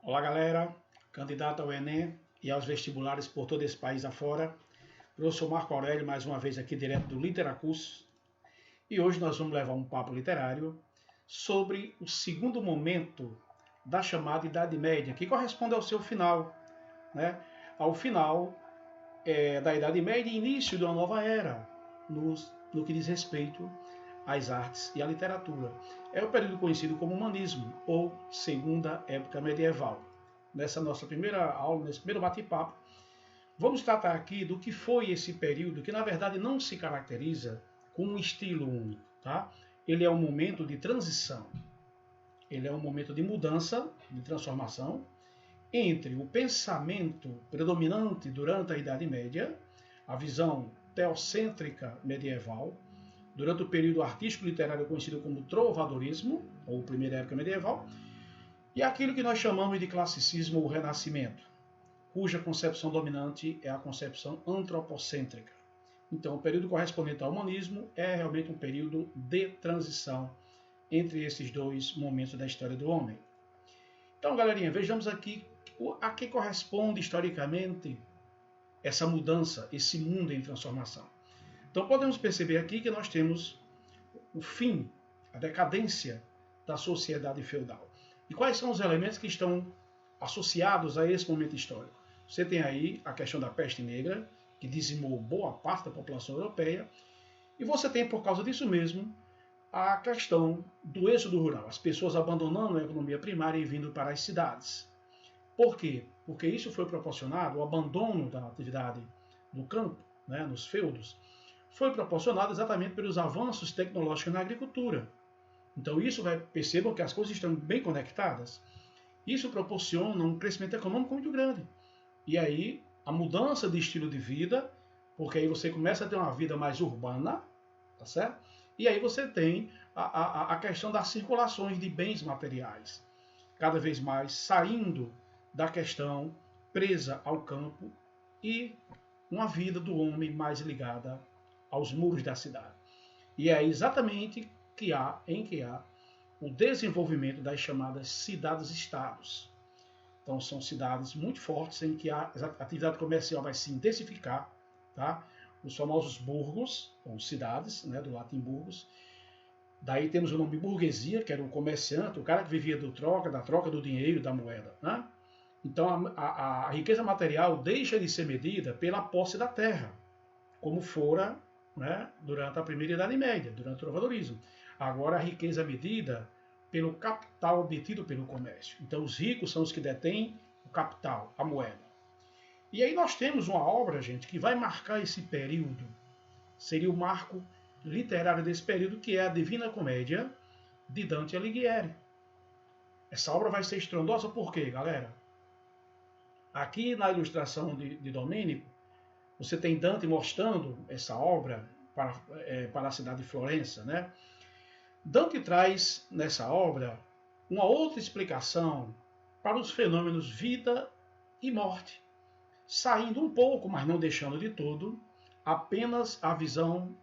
Olá galera, candidato ao Enem e aos vestibulares por todo esse país afora. Professor Marco Aurélio, mais uma vez aqui direto do Literacurso. E hoje nós vamos levar um papo literário sobre o segundo momento da chamada Idade Média, que corresponde ao seu final, né? Ao final da Idade Média e início de uma nova era, no que diz respeito às artes e à literatura. É o período conhecido como humanismo, ou segunda época medieval. Nessa nossa primeira aula, nesse primeiro bate-papo, vamos tratar aqui do que foi esse período, que na verdade não se caracteriza com um estilo único. Tá? Ele é um momento de transição, ele é um momento de mudança, de transformação, entre o pensamento predominante durante a Idade Média, a visão teocêntrica medieval, durante o período artístico literário conhecido como trovadorismo, ou primeira época medieval, e aquilo que nós chamamos de classicismo ou renascimento, cuja concepção dominante é a concepção antropocêntrica. Então, o período correspondente ao humanismo é realmente um período de transição entre esses dois momentos da história do homem. Então, galerinha, vejamos aqui a que corresponde historicamente essa mudança, esse mundo em transformação. Então podemos perceber aqui que nós temos o fim, a decadência da sociedade feudal. E quais são os elementos que estão associados a esse momento histórico? Você tem aí a questão da peste negra, que dizimou boa parte da população europeia, e você tem, por causa disso mesmo, a questão do êxodo rural, as pessoas abandonando a economia primária e vindo para as cidades. Por quê? Porque isso foi proporcionado, o abandono da atividade do campo, né, nos feudos, foi proporcionado exatamente pelos avanços tecnológicos na agricultura. Então percebam que as coisas estão bem conectadas. Isso proporciona um crescimento econômico muito grande. E aí a mudança de estilo de vida, porque aí você começa a ter uma vida mais urbana, tá certo? E aí você tem a questão das circulações de bens materiais, cada vez mais saindo da questão presa ao campo e uma vida do homem mais ligada aos muros da cidade. E é exatamente em que há o desenvolvimento das chamadas cidades-estados. Então são cidades muito fortes em que a atividade comercial vai se intensificar, tá? Os famosos burgos, ou cidades, né, do latim burgos. Daí temos o nome burguesia, que era o comerciante, o cara que vivia da troca do dinheiro, da moeda, né? Então a riqueza material deixa de ser medida pela posse da terra, como fora, né, durante a primeira Idade Média, durante o trovadorismo. Agora a riqueza é medida pelo capital obtido pelo comércio. Então os ricos são os que detêm o capital, a moeda. E aí nós temos uma obra, gente, que vai marcar esse período. Seria o marco literário desse período, que é a Divina Comédia, de Dante Alighieri. Essa obra vai ser estrondosa por quê, galera? Aqui na ilustração de Domênico, você tem Dante mostrando essa obra para a cidade de Florença, né? Dante traz nessa obra uma outra explicação para os fenômenos vida e morte, saindo um pouco, mas não deixando de todo, apenas a visão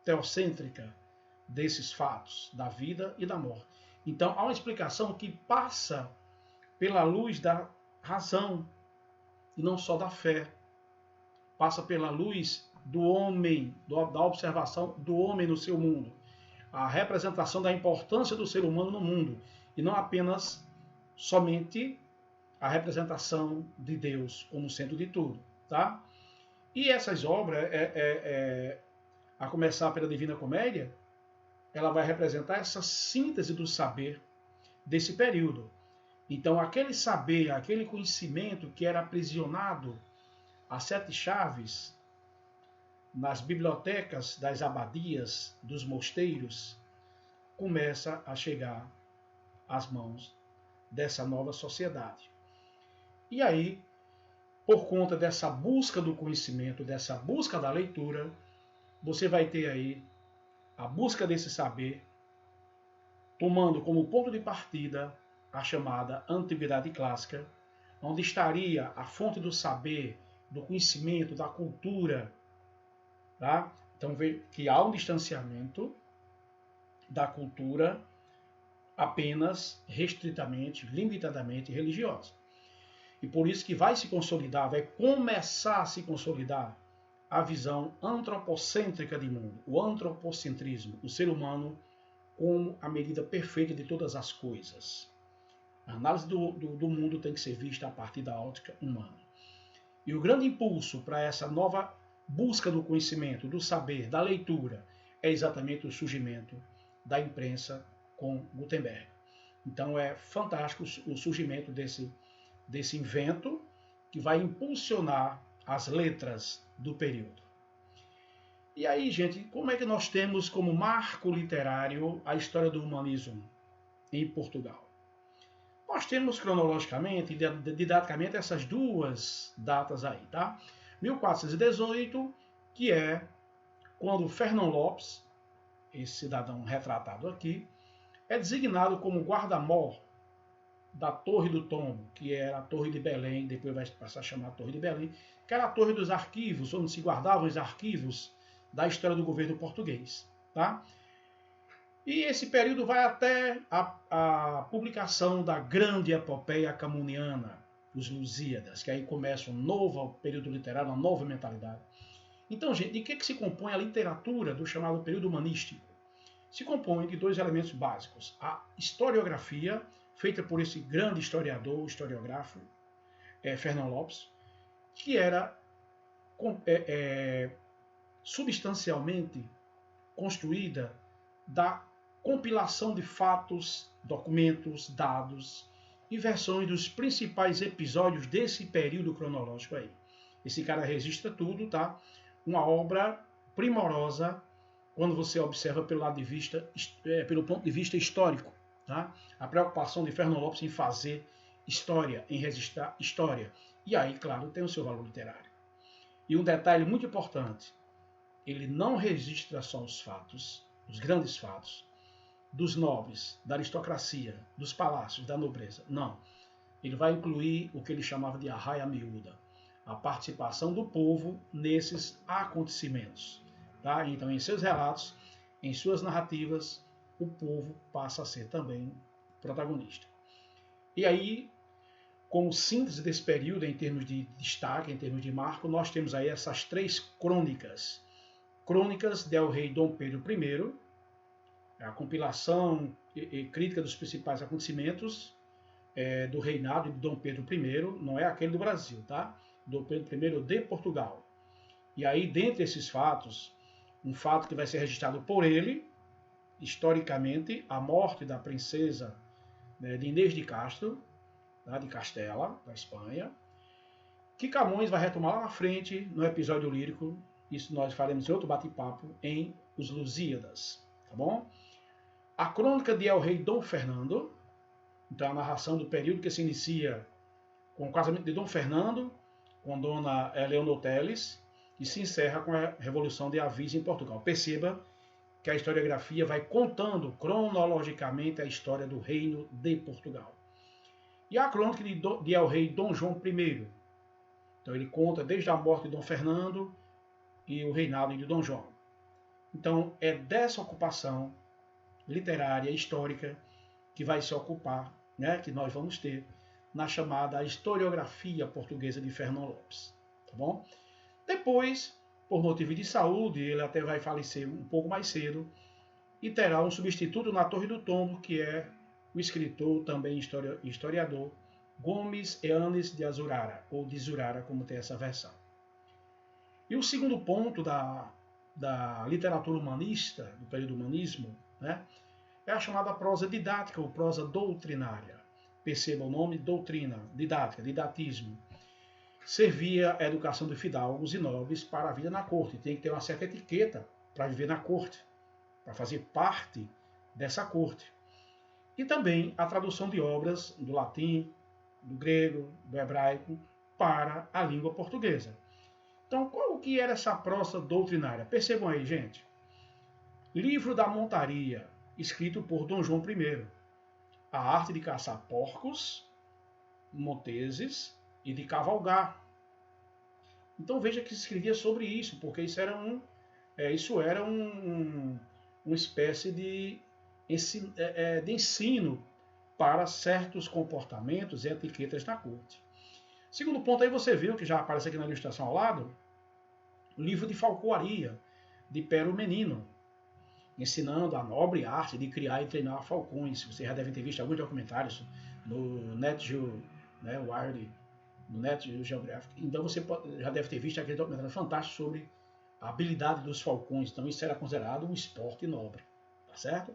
teocêntrica desses fatos, da vida e da morte. Então há uma explicação que passa pela luz da razão e não só da fé. Passa pela luz do homem, da observação do homem no seu mundo. A representação da importância do ser humano no mundo. E não apenas somente a representação de Deus como centro de tudo. Tá? E essas obras, a começar pela Divina Comédia, ela vai representar essa síntese do saber desse período. Então aquele saber, aquele conhecimento que era aprisionado a 7 chaves nas bibliotecas das abadias, dos mosteiros, começa a chegar às mãos dessa nova sociedade. E aí, por conta dessa busca do conhecimento, dessa busca da leitura, você vai ter aí a busca desse saber, tomando como ponto de partida a chamada Antiguidade Clássica, onde estaria a fonte do saber, do conhecimento, da cultura. Tá? Então, vê que há um distanciamento da cultura apenas restritamente, limitadamente religiosa. E por isso que vai se consolidar, vai começar a se consolidar a visão antropocêntrica de mundo, o antropocentrismo, o ser humano como a medida perfeita de todas as coisas. A análise do mundo tem que ser vista a partir da ótica humana. E o grande impulso para essa nova busca do conhecimento, do saber, da leitura, é exatamente o surgimento da imprensa com Gutenberg. Então é fantástico o surgimento desse invento que vai impulsionar as letras do período. E aí, gente, como é que nós temos como marco literário a história do humanismo em Portugal? Nós temos cronologicamente e didaticamente essas duas datas aí, tá? 1418, que é quando Fernão Lopes, esse cidadão retratado aqui, é designado como guarda-mor da Torre do Tombo, que era a Torre de Belém, depois vai passar a chamar a Torre de Belém, que era a Torre dos Arquivos, onde se guardavam os arquivos da história do governo português, tá? E esse período vai até a publicação da grande epopeia camuniana, os Lusíadas, que aí começa um novo período literário, uma nova mentalidade. Então, gente, de que se compõe a literatura do chamado período humanístico? Se compõe de dois elementos básicos. A historiografia, feita por esse grande historiógrafo, Fernão Lopes, que era substancialmente construída da compilação de fatos, documentos, dados e versões dos principais episódios desse período cronológico aí. Esse cara registra tudo, tá? Uma obra primorosa quando você observa pelo ponto de vista histórico, tá? A preocupação de Fernão Lopes em fazer história, em registrar história. E aí, claro, tem o seu valor literário. E um detalhe muito importante, ele não registra só os fatos, os grandes fatos, dos nobres, da aristocracia, dos palácios, da nobreza. Não. Ele vai incluir o que ele chamava de arraia miúda, a participação do povo nesses acontecimentos. Tá? Então, em seus relatos, em suas narrativas, o povo passa a ser também protagonista. E aí, como síntese desse período, em termos de destaque, em termos de marco, nós temos aí essas três crônicas. Crônicas del Rei Dom Pedro I, a compilação e crítica dos principais acontecimentos do reinado de Dom Pedro I, não é aquele do Brasil, tá? Dom Pedro I de Portugal. E aí, dentre esses fatos, um fato que vai ser registrado por ele, historicamente, a morte da princesa de Inês de Castro, tá? De Castela, da Espanha, que Camões vai retomar lá na frente, no episódio lírico. Isso nós faremos em outro bate-papo em Os Lusíadas, tá bom? A crônica de El Rei Dom Fernando, então a narração do período que se inicia com o casamento de Dom Fernando com Dona Leonor Teles e se encerra com a Revolução de Avis em Portugal. Perceba que a historiografia vai contando cronologicamente a história do reino de Portugal. E a crônica de El Rei Dom João I. Então ele conta desde a morte de Dom Fernando e o reinado de Dom João. Então é dessa ocupação literária, histórica, que vai se ocupar, né, que nós vamos ter na chamada historiografia portuguesa de Fernão Lopes. Tá bom? Depois, por motivo de saúde, ele até vai falecer um pouco mais cedo e terá um substituto na Torre do Tombo, que é o escritor, também historiador, Gomes Eanes de Azurara, ou de Zurara, como tem essa versão. E o segundo ponto da literatura humanista, do período humanismo, né, é a chamada prosa didática ou prosa doutrinária. Perceba o nome, doutrina, didática, didatismo. Servia a educação de fidalgos e nobres para a vida na corte. Tem que ter uma certa etiqueta para viver na corte, para fazer parte dessa corte. E também a tradução de obras do latim, do grego, do hebraico, para a língua portuguesa. Então, qual que era essa prosa doutrinária? Percebam aí, gente. Livro da Montaria, escrito por Dom João I. A arte de caçar porcos, monteses e de cavalgar. Então veja que se escrevia sobre isso, porque isso era uma espécie de ensino para certos comportamentos e etiquetas na corte. Segundo ponto, aí você viu, que já aparece aqui na ilustração ao lado, o livro de falcoaria, de Pero Menino, ensinando a nobre arte de criar e treinar falcões. Vocês já devem ter visto alguns documentários no Net Geo, né, Wired, no Net Geographic. Então você já deve ter visto aquele documentário fantástico sobre a habilidade dos falcões. Então isso era considerado um esporte nobre, tá certo?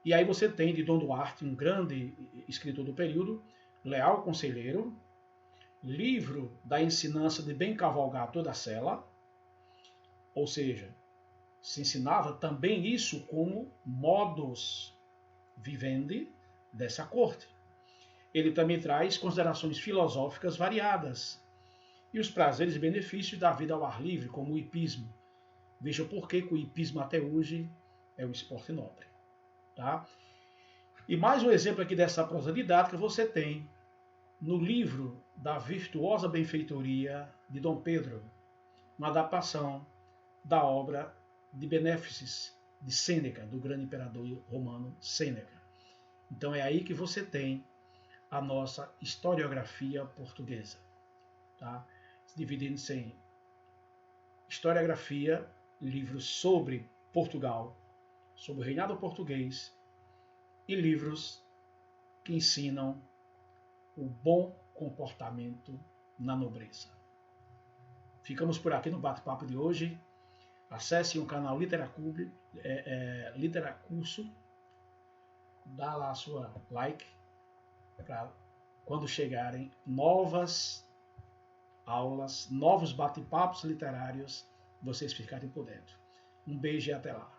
E aí você tem de Dom Duarte, um grande escritor do período, Leal Conselheiro, livro da ensinança de bem cavalgar toda a sela, ou seja, se ensinava também isso como modus vivendi dessa corte. Ele também traz considerações filosóficas variadas e os prazeres e benefícios da vida ao ar livre, como o hipismo. Veja por que o hipismo até hoje é um esporte nobre. Tá? E mais um exemplo aqui dessa prosa didática você tem no livro da Virtuosa Benfeitoria de Dom Pedro, uma adaptação da obra de Benéfices de Sêneca, do grande imperador romano Sêneca. Então é aí que você tem a nossa historiografia portuguesa, tá? Dividindo-se em historiografia, livros sobre Portugal, sobre o reinado português, e livros que ensinam o bom comportamento na nobreza. Ficamos por aqui no bate-papo de hoje. Acesse o canal Literacurso, dá lá a sua like, para quando chegarem novas aulas, novos bate-papos literários, vocês ficarem por dentro. Um beijo e até lá.